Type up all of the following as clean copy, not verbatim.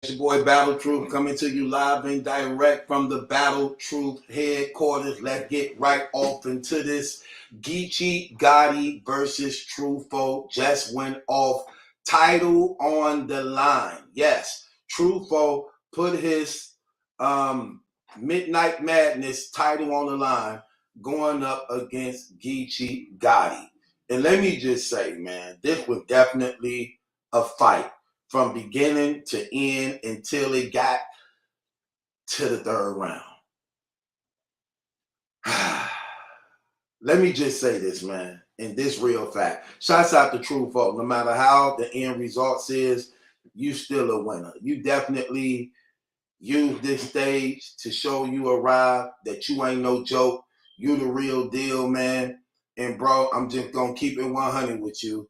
Your boy Battle Truth coming to you live and direct from the Battle Truth headquarters. Let's get right off into this. Geechi Gotti versus Truffaut just went off. Title on the line. Yes, Truffaut put his Midnight Madness title on the line going up against Geechi Gotti. And let me just say, man, this was definitely a fight from beginning to end until it got to the third round. Let me just say this, man, and this real fact. Shouts out to Truffaut. No matter how the end results is, you still a winner. You definitely use this stage to show you arrived, that you ain't no joke. You the real deal, man. And bro, I'm just gonna keep it 100 with you.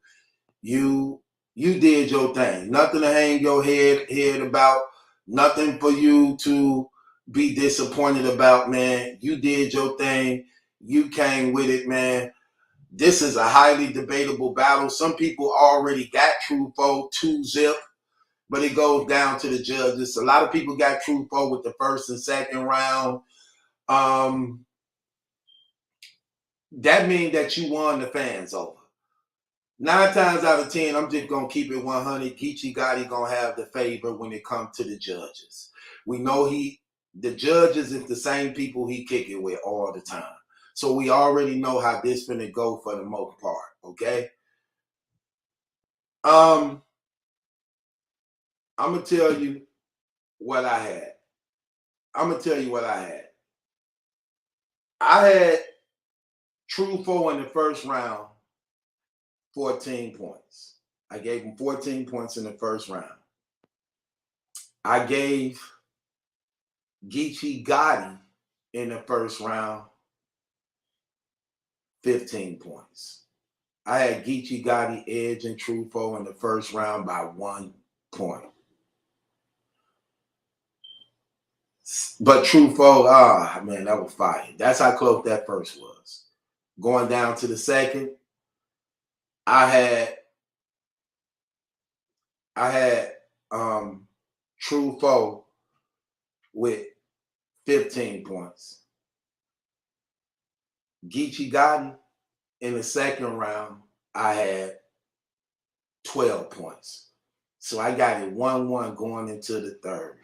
You did your thing. Nothing to hang your head about. Nothing for you to be disappointed about, man. You did your thing. You came with it, man. This is a highly debatable battle. Some people already got Truffaut 2-zip, but it goes down to the judges. A lot of people got Truffaut with the first and second round. That means that you won the fans over. 9 times out of 10, I'm just going to keep it 100. Geechi Gotti going to have the favor when it comes to the judges. We know the judges is the same people he kick it with all the time. So we already know how this finna go for the most part, okay? I'm going to tell you what I had. I had Truffaut in the first round, 14 points. I gave him 14 points in the first round. I gave Geechi Gotti in the first round 15 points. I had Geechi Gotti edging Truffaut in the first round by 1 point. But Truffaut, man, that was fire. That's how close that first was. Going down to the second, I had Truffaut with 15 points. Geechi Gotti in the second round, I had 12 points. So I got it 1-1 going into the third.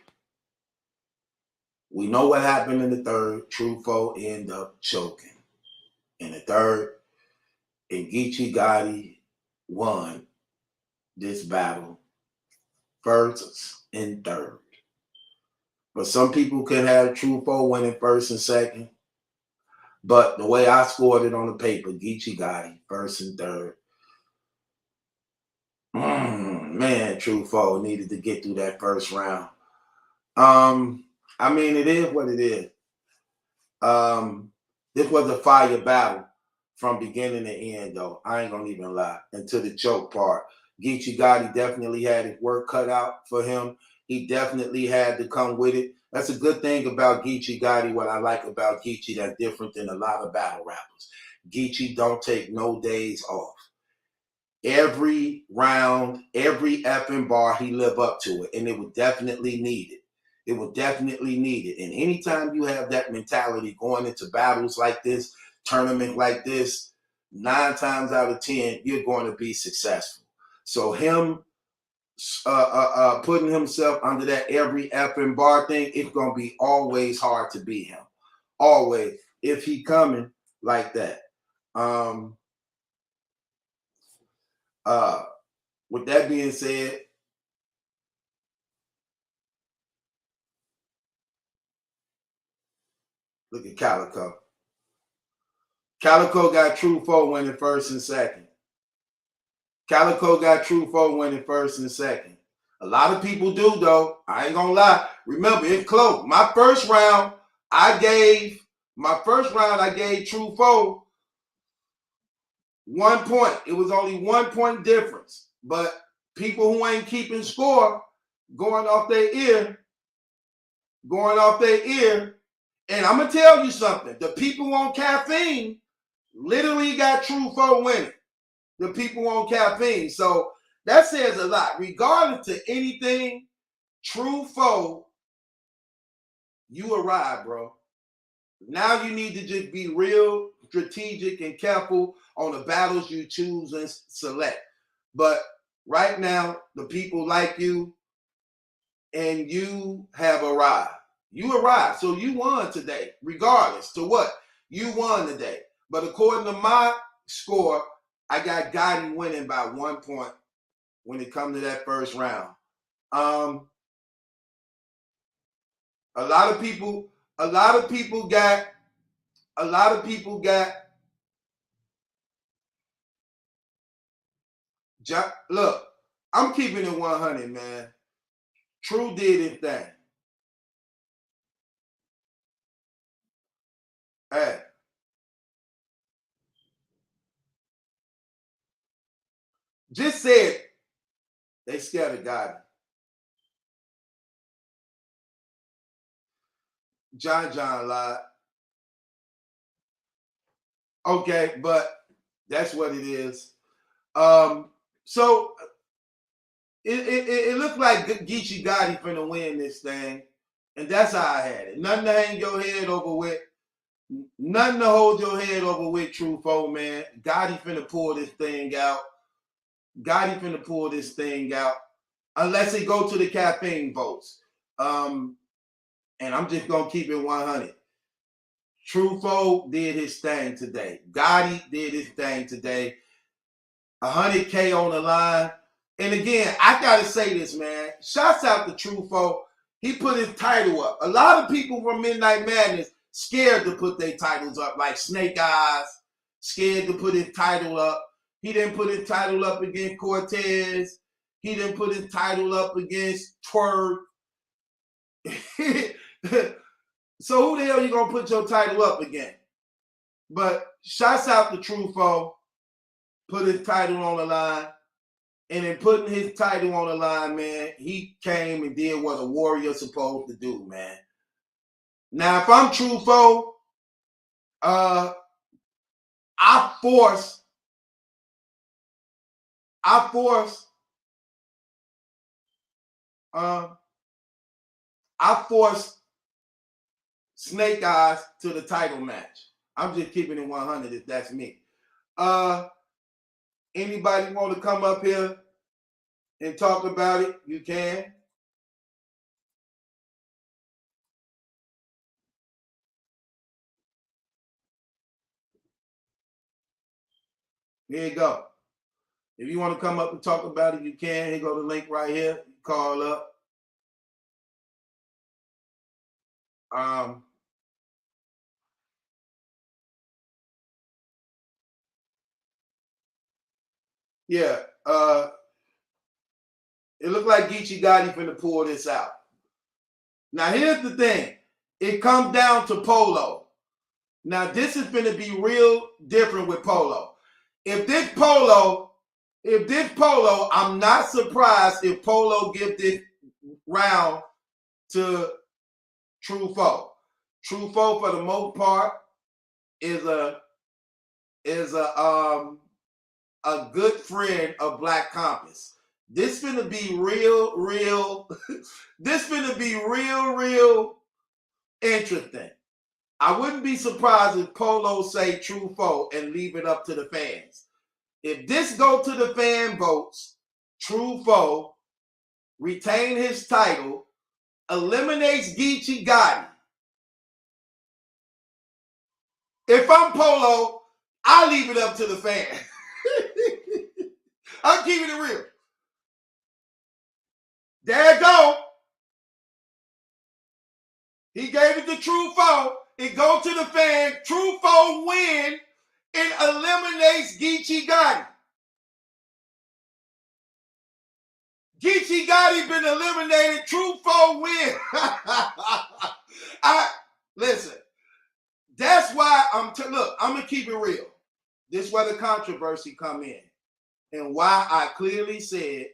We know what happened in the third. Truffaut ended up choking in the third, and Geechi Gotti won this battle first and third. But some people could have Truffaut winning first and second. But the way I scored it on the paper, Geechi Gotti first and third. Man, Truffaut needed to get through that first round. I mean, it is what it is. This was a fire battle from beginning to end, though. I ain't gonna even lie. Until the choke part. Geechi Gotti definitely had his work cut out for him. He definitely had to come with it. That's a good thing about Geechi Gotti. What I like about Geechi that's different than a lot of battle rappers. Geechi don't take no days off. Every round, every effing bar, he live up to it. And it was definitely needed. It was definitely needed. And anytime you have that mentality going into battles like this, tournament like this, 9 times out of 10, you're going to be successful. So him putting himself under that every effing bar thing, it's going to be always hard to beat him. Always. If he coming like that. With that being said, look at Calico. Calico got Truffaut winning first and second. Calico got Truffaut winning first and second. A lot of people do, though. I ain't gonna lie. Remember, it's close. My first round, I gave Truffaut 1 point. It was only 1 point difference. But people who ain't keeping score, going off their ear. And I'm gonna tell you something. The people on caffeine literally got Truffaut winning. The people on caffeine. So that says a lot. Regardless to anything, True foe, you arrived, bro. Now you need to just be real strategic and careful on the battles you choose and select. But right now, the people like you, and you have arrived. You arrived. So you won today, regardless to what. You won today. But according to my score, I got Gotti winning by 1 point when it comes to that first round. A lot of people got look, I'm keeping it 100, man. True did his thing. Hey. Just said they scared of God. John lied. Okay, but that's what it is. So it looked like Geechi Gotti finna win this thing, and that's how I had it. Nothing to hang your head over with. Nothing to hold your head over with, true foe, man. Gotti finna pull this thing out. Gotti finna pull this thing out. Unless it go to the caffeine votes. And I'm just gonna keep it 100. True foe did his thing today. Gotti did his thing today. 100K on the line. And again, I gotta say this, man. Shouts out to True Foe. He put his title up. A lot of people from Midnight Madness scared to put their titles up, like Snake Eyes, scared to put his title up. He didn't put his title up against Cortez. He didn't put his title up against Twerk. So who the hell you gonna put your title up again? But shouts out to True Foe. Put his title on the line. And in putting his title on the line, man, he came and did what a warrior's supposed to do, man. Now, if I'm True Foe, I force Snake Eyes to the title match. I'm just keeping it 100 if that's me. Anybody want to come up here and talk about it? You can. Here you go. If you want to come up and talk about it, you can. Here go the link right here. Call up. Yeah. It looked like Geechi Gotti finna pull this out. Now here's the thing. It comes down to Polo. Now this is gonna be real different with Polo. If this Polo, I'm not surprised if Polo gives this round to True Foe. True Foe, for the most part, is a good friend of Black Compass. This finna be real. This finna be real interesting. I wouldn't be surprised if Polo say True Foe and leave it up to the fans. If this go to the fan votes, True Foe retain his title, eliminates Geechi Gotti. If I'm Polo, I leave it up to the fans. I'm keeping it real. There you go. He gave it to True Foe. It go to the fan. True Foe win and eliminates Geechi Gotti. Geechi Gotti been eliminated. True Foe win. Listen. That's why look, I'm gonna keep it real. This is where the controversy come in, and why I clearly said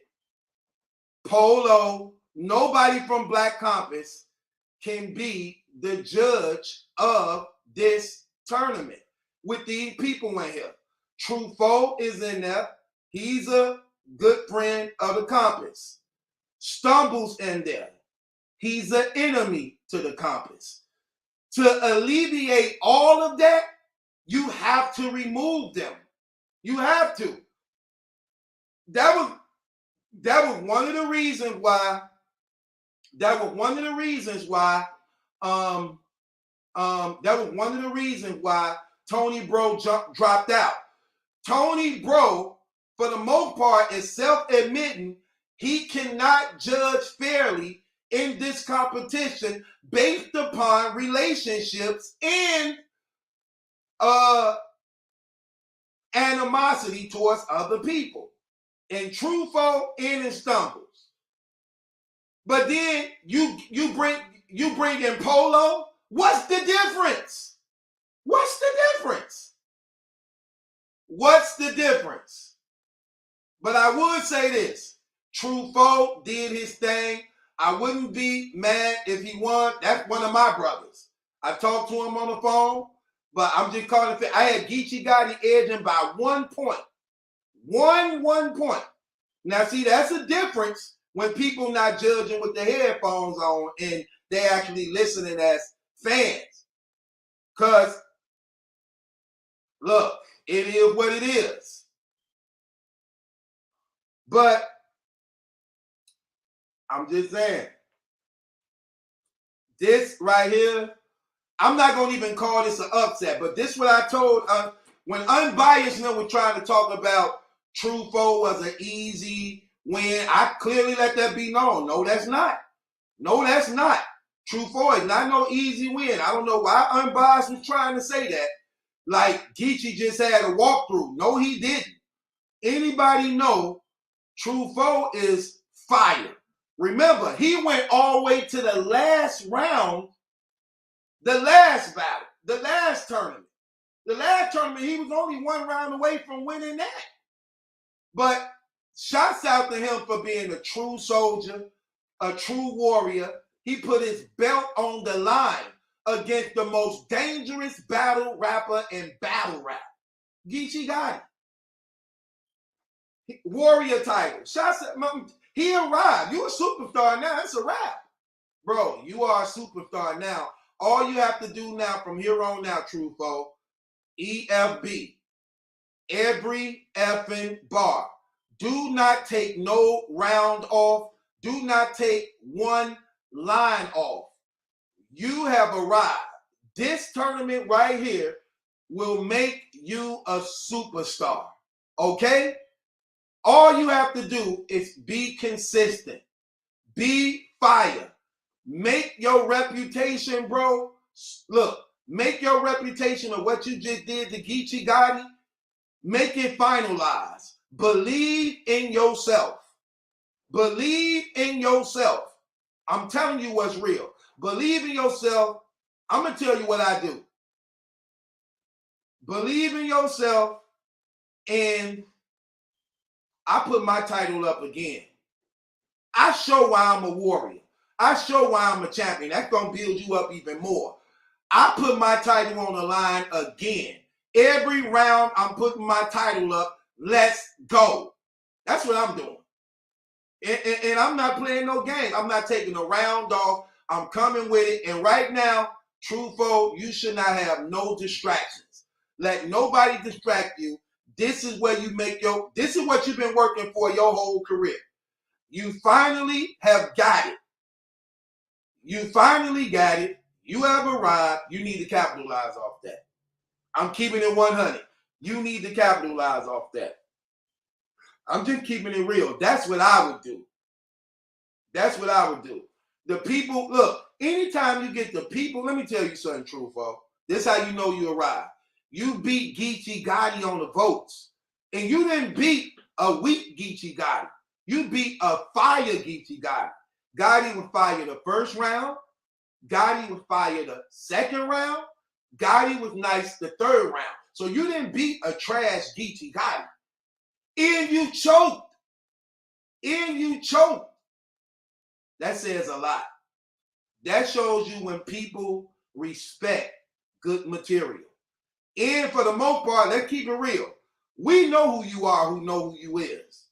Polo, nobody from Black Compass can be the judge of this tournament with these people in here. True Foe is in there. He's a good friend of the Compass. stumbles in there. He's an enemy to the compass. To alleviate all of that, you have to remove them. You have to. That was one of the reasons why. That was one of the reasons why. That was one of the reasons why Tony Bro dropped out. Tony Bro, for the most part, is self-admitting he cannot judge fairly in this competition based upon relationships and animosity towards other people, and truthful and in stumbles. But then you bring in Polo. What's the difference? What's the difference? What's the difference? But I would say this: Truthful did his thing. I wouldn't be mad if he won. That's one of my brothers. I talked to him on the phone, but I'm just calling it. I had Geechi Gotti edging by 1 point. One point. Now, see, that's a difference when people not judging with the headphones on and they actually listening as fans. Because, look, it is what it is. But I'm just saying, this right here, I'm not going to even call this an upset, but this what I told, when Unbiased was trying to talk about Truthful was an easy win, I clearly let that be known. No, that's not. No, that's not. Truthful is not no easy win. I don't know why Unbiased was trying to say that. Like Geechi just had a walkthrough. No, he didn't. Anybody know Truthful is fire. Remember, he went all the way to the last round, the last battle, the last tournament. The last tournament, he was only 1 round away from winning that. But shouts out to him for being a true soldier, a true warrior. He put his belt on the line against the most dangerous battle rapper in battle rap, Geechi Gotti. Warrior title. Shouts out, he arrived. You a superstar now. It's a wrap. Bro, you are a superstar now. All you have to do now from here on out, Truthful, EFB. Every effing bar. Do not take no round off. Do not take one line off. You have arrived. This tournament right here will make you a superstar. Okay? All you have to do is be consistent. Be fire. Make your reputation, bro. Look, make your reputation of what you just did to Geechi Gotti. Make it finalized. Believe in yourself. Believe in yourself. I'm telling you what's real. Believe in yourself. I'm going to tell you what I do. Believe in yourself, and I put my title up again. I show why I'm a warrior. I show why I'm a champion. That's going to build you up even more. I put my title on the line again. Every round, I'm putting my title up. Let's go. That's what I'm doing. And I'm not playing no game. I'm not taking a round off. I'm coming with it. And right now, Truthful, you should not have no distractions. Let nobody distract you. This is where you make this is what you've been working for your whole career. You finally have got it. You finally got it. You have arrived. You need to capitalize off that. I'm keeping it 100. You need to capitalize off that. I'm just keeping it real. That's what I would do. That's what I would do. The people, look, anytime you get the people, let me tell you something, Truthful. This is how you know you arrived. You beat Geechi Gotti on the votes. And you didn't beat a weak Geechi Gotti. You beat a fire Geechi Gotti. Gotti was fire the first round. Gotti was fire the second round. Gotti was nice the third round. So you didn't beat a trash Geechi Gotti. And you choked. And you choked. That says a lot. That shows you when people respect good material. And for the most part, let's keep it real. We know who you are, who know who you is.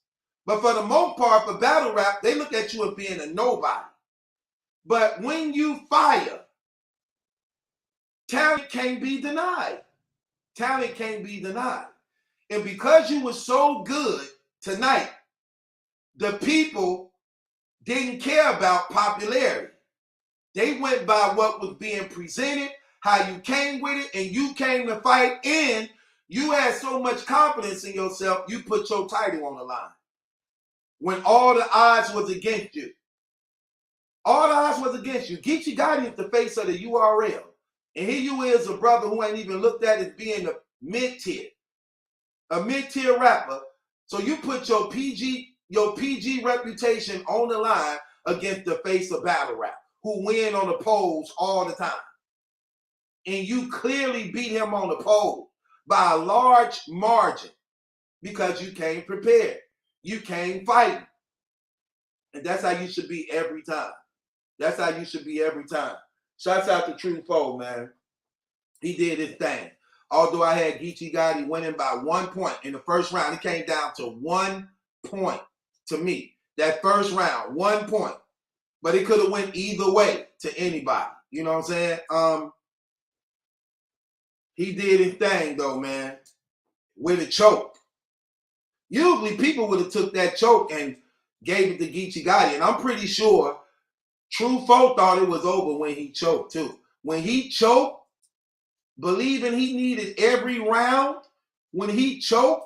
But for the most part, for battle rap, they look at you as being a nobody. But when you fire, talent can't be denied. Talent can't be denied. And because you were so good tonight, the people didn't care about popularity. They went by what was being presented, how you came with it, and you came to fight, and you had so much confidence in yourself, you put your title on the line. When all the odds was against you. All the odds was against you. Geechi Gotti is the face of the URL. And here you is, a brother who ain't even looked at as being a mid-tier. A mid-tier rapper. So you put your PG reputation on the line against the face of battle rap, who win on the polls all the time. And you clearly beat him on the poll by a large margin because you came prepared. You came fighting. And that's how you should be every time. That's how you should be every time. Shouts out to True Foe, man. He did his thing. Although I had Geechi Gotti winning by 1 point in the first round, it came down to 1 point to me. That first round, 1 point. But it could have went either way to anybody. You know what I'm saying? He did his thing, though, man, with a choke. Usually people would have took that choke and gave it to Geechi Gotti. And I'm pretty sure True Foe thought it was over when he choked, too. When he choked, believing he needed every round, when he choked,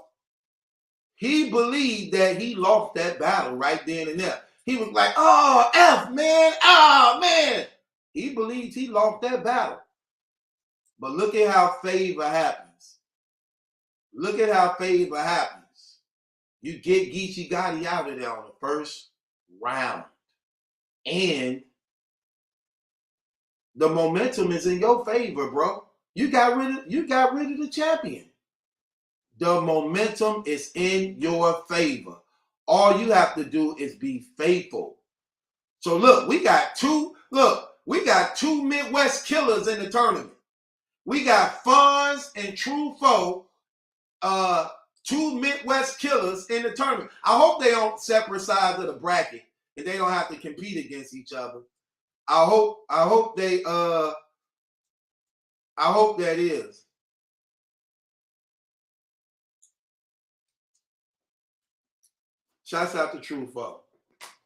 he believed that he lost that battle right then and there. He was like, oh, F, man, oh, man. He believed he lost that battle. But look at how favor happens. Look at how favor happens. You get Geechi Gotti out of there on the first round. And the momentum is in your favor, bro. You got rid of the champion. The momentum is in your favor. All you have to do is be faithful. So look, we got two Midwest killers in the tournament. We got Fonz and True Foe, two Midwest killers in the tournament. I hope they on separate sides of the bracket and they don't have to compete against each other. I hope that is. Shouts out to True Foe,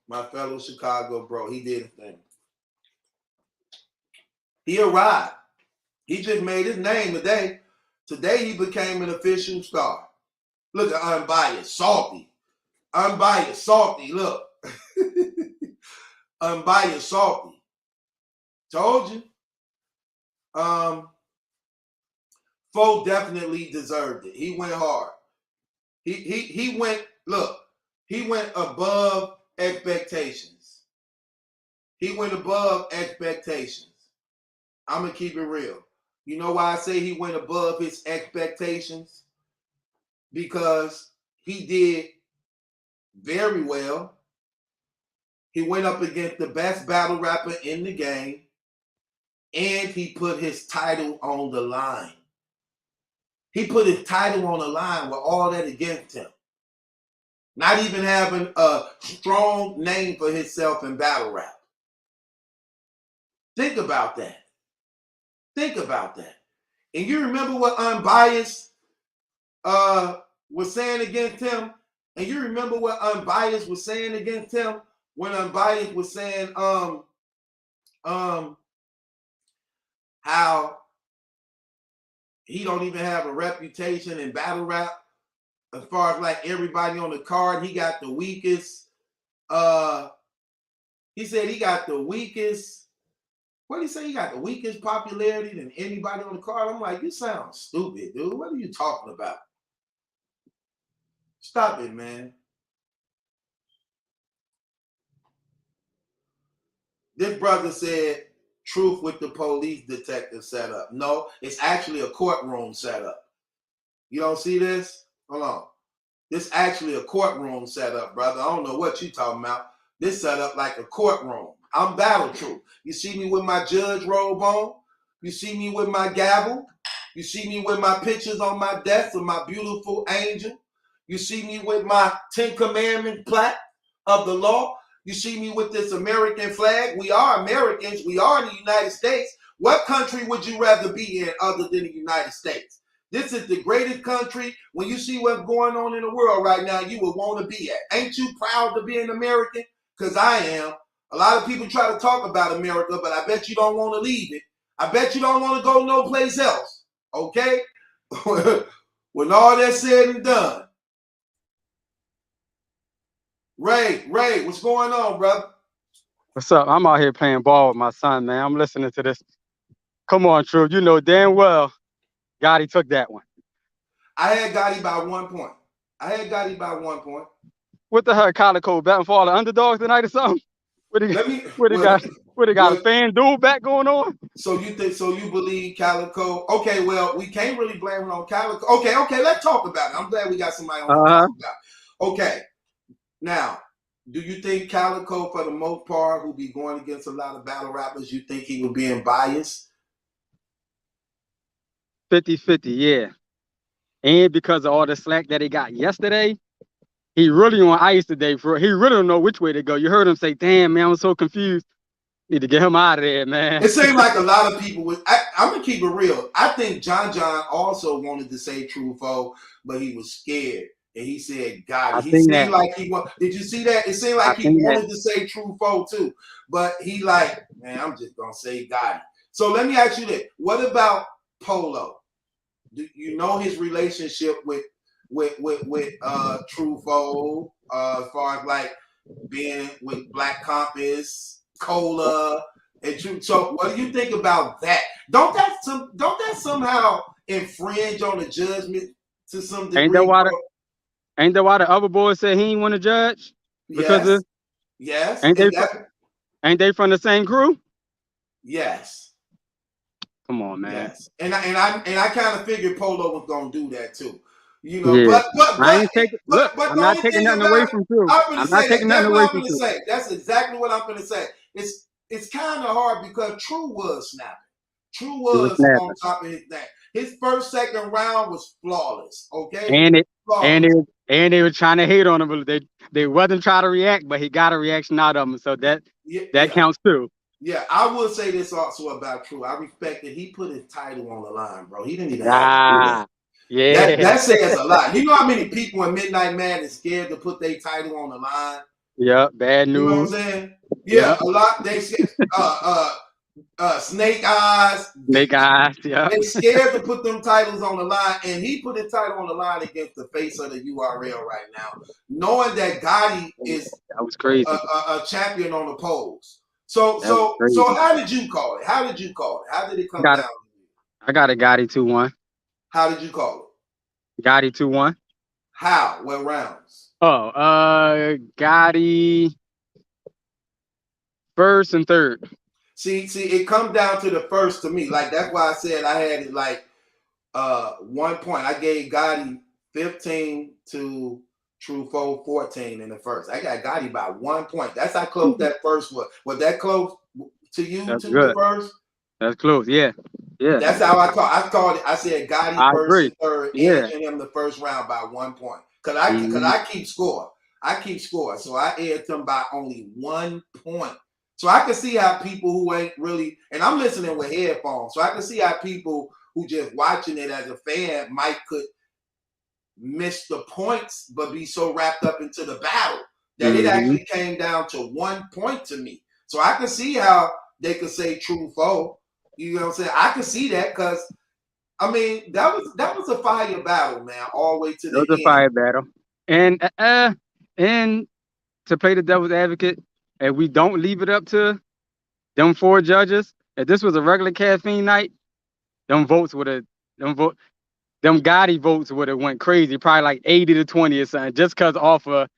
my fellow Chicago bro. He did a thing. He arrived. He just made his name today. Today he became an official star. Look at Unbiased, Salty. Unbiased, Salty, look. Unbiased, Salty. Told you. Foe definitely deserved it. He went hard. He went, look, he went above expectations. He went above expectations. I'm going to keep it real. You know why I say he went above his expectations? Because he did very well. He went up against the best battle rapper in the game, and he put his title on the line. He put his title on the line with all that against him. Not even having a strong name for himself in battle rap. Think about that. Think about that. And you remember what Unbiased was saying against him? And you remember what Unbiased was saying against him? When Unbiased was saying how he don't even have a reputation in battle rap. As far as like everybody on the card, he got the weakest. He said he got the weakest. What did he say? He got the weakest popularity than anybody on the card. I'm like, you sound stupid, dude. What are you talking about? Stop it, man. This brother said, truth with the police detective setup. No, it's actually a courtroom setup. You don't see this? Hold on. This actually a courtroom setup, brother. I don't know what you talking about. This setup like a courtroom. I'm battle truth. You see me with my judge robe on. You see me with my gavel. You see me with my pictures on my desk of my beautiful angel. You see me with my 10 Commandment plaque of the law. You see me with this American flag. We are Americans. We are in the United States. What country would you rather be in other than the United States? This is the greatest country. When you see what's going on in the world right now, you would want to be at. Ain't you proud to be an American? Because I am. A lot of people try to talk about America, but I bet you don't want to leave it. I bet you don't want to go no place else. Okay? When all that's said and done. Ray, what's going on, brother? What's up? I'm out here playing ball with my son, man. I'm listening to this. Come on, True. You know damn well Gotti took that one. I had Gotti by 1 point. What the hell, Calico betting for all the underdogs tonight or something? What he got a fan duel back going on? So you believe Calico? Okay, well, we can't really blame it on Calico. Okay, let's talk about it. I'm glad we got somebody on to talk about it. Okay. Now, do you think Calico, for the most part, who be going against a lot of battle rappers, you think he was being biased? 50-50, yeah. And because of all the slack that he got yesterday, he really on ice today. He really don't know which way to go. You heard him say, damn, man, I'm so confused. Need to get him out of there, man. It seemed like a lot of people would. I'm going to keep it real. I think John also wanted to say True Foe, but he was scared. And he said, God, he seemed like he wanted. Did you see that? It seemed like he wanted to say True Foe too. But he like, man, I'm just going to say God. So let me ask you this. What about Polo? Do you know his relationship with True Foe as far as like being with Black Compass, Cola, and True? So what do you think about that? Don't that somehow infringe on the judgment to some degree? Ain't that why the other boys said he ain't want to judge? Because yes. Ain't they from the same crew? Yes. Come on, man. Yes. And I kind of figured Polo was gonna do that too. You know, yeah. I'm not taking nothing away from True. I'm not taking nothing away from True. That's exactly what I'm gonna say. It's kind of hard because True was snapping. True was on top of his thing. His first, second round was flawless. Okay. And they were trying to hate on him, but they wasn't trying to react, but he got a reaction out of him, so that counts too. Yeah, I will say this also about True. I respect that he put his title on the line, bro. He didn't even have to do that. Yeah, that says a lot. You know how many people in Midnight Man is scared to put their title on the line? Yeah, bad news. You know what I'm saying? Yeah, a lot. They scared. Snake Eyes. Yeah. They scared to put them titles on the line, and he put his title on the line against the face of the URL right now, knowing that Gotti is a champion on the polls. So how did you call it? How did it come down? I got a Gotti 2-1. How did you call it? Gotti 2-1. How? What rounds? Oh, Gotti first and third. See, it comes down to the first to me. Like that's why I said I had it like 1 point. I gave Gotti 15 to True Foe 14 in the first. I got Gotti by 1 point. That's how close that first was. Was that close to you? That's to good. The first? That's close. Yeah. That's how I called it. I said Gotti first and third, edging him the first round by 1 point. Cause I keep score. So I edged him by only 1 point. So I can see how people who ain't really, and I'm listening with headphones, so I can see how people who just watching it as a fan could miss the points, but be so wrapped up into the battle that it actually came down to 1 point to me. So I can see how they could say True Foe. You know what I'm saying? I can see that because, I mean, that was a fire battle, man, all the way to the end. It was a fire battle. And to play the devil's advocate, and we don't leave it up to them 4 judges. If this was a regular caffeine night, them Gotti votes would have went crazy, probably like 80-20 or something, just because off of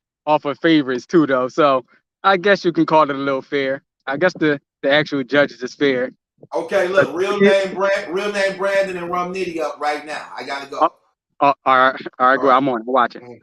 favorites too, though. So I guess you can call it a little fair. I guess the actual judges is fair. Okay, look, real name Brandon and Rum Nitty up right now. I gotta go. All right, go. I'm on. I'm watching. All right.